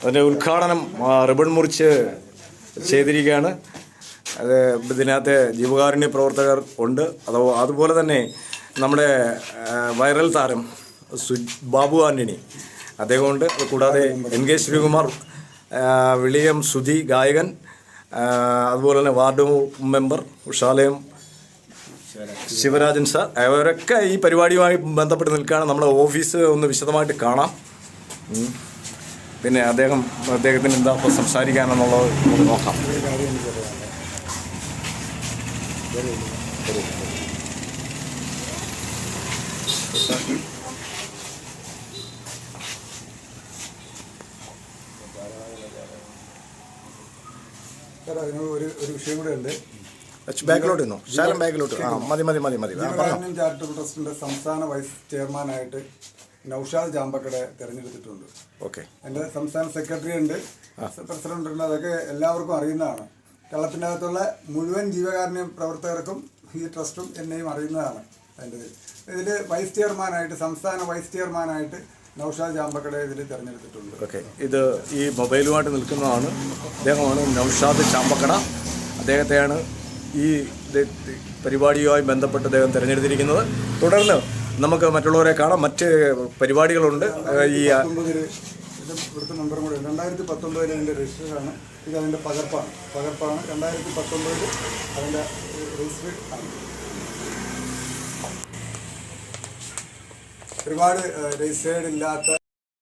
അതിൻ്റെ ഉദ്ഘാടനം റിബൺ മുറിച്ച് ചെയ്തിരിക്കുകയാണ്. അത് ഇതിനകത്ത് ജീവകാരുണ്യ പ്രവർത്തകർ ഉണ്ട്. അതുപോലെ തന്നെ നമ്മുടെ വൈറൽ താരം ബാബു ആൻ്റണി അദ്ദേഹമുണ്ട്. കൂടാതെ NK ശ്രീകുമാർ, വിളിയം സുധി ഗായകൻ, അതുപോലെ തന്നെ ward member Ushalayam Sivarajan sir, അവരൊക്കെ ഈ പരിപാടിയുമായി ബന്ധപ്പെട്ട് നിൽക്കുകയാണ്. നമ്മുടെ ഓഫീസ് ഒന്ന് വിശദമായിട്ട് കാണാം. പിന്നെ അദ്ദേഹത്തിന് എന്താ ഇപ്പോൾ സംസാരിക്കാനെന്നുള്ളത് നമുക്ക് നോക്കാം. ഒരു വിഷയം കൂടെ ഉണ്ട്. ബാക്കിലോട്ട് ശാലം ബാക്കിലോട്ട് മതി. ചാരിറ്റബിൾ ട്രസ്റ്റിന്റെ സംസ്ഥാന വൈസ് ചെയർമാനായിട്ട് നൗഷാദ് ചാമ്പക്കടെ തിരഞ്ഞെടുത്തിട്ടുണ്ട്. ഓക്കെ. എൻ്റെ സംസ്ഥാന സെക്രട്ടറി ഉണ്ട്, പ്രസിഡന്റ് ഉണ്ട്. അതൊക്കെ എല്ലാവർക്കും അറിയുന്നതാണ്. കേരളത്തിനകത്തുള്ള മുഴുവൻ ജീവകാരുണ്യ പ്രവർത്തകർക്കും ഈ ട്രസ്റ്റും എന്നെയും അറിയുന്നതാണ്. ഇതിൽ വൈസ് ചെയർമാനായിട്ട്, സംസ്ഥാന വൈസ് ചെയർമാനായിട്ട് നൗഷാദ് ചാമ്പക്കടെ ഇതിൽ തിരഞ്ഞെടുത്തിട്ടുണ്ട്. ഓക്കെ. ഇത് ഈ മൊബൈലുമായിട്ട് നിൽക്കുന്നതാണ്. അദ്ദേഹമാണ് നൗഷാദ് ചാമ്പക്കട. അദ്ദേഹത്തെയാണ് ഈ പരിപാടിയുമായി ബന്ധപ്പെട്ട് അദ്ദേഹം തിരഞ്ഞെടുത്തിരിക്കുന്നത്. തുടർന്ന് നമുക്ക് മറ്റുള്ളവരെ കാണാം. മറ്റ് പരിപാടികളുണ്ട്. ഈ ഇവിടുത്തെ നമ്പറും കൂടെ 2019 അതിൻ്റെ രജിസ്റ്ററാണ്. ഇത് അതിൻ്റെ പകർപ്പാണ്. 2019 അതിൻ്റെ രജിസ്റ്റർ ആണ്. ഒരുപാട് രജിസ്റ്റേർഡ് ഇല്ലാത്ത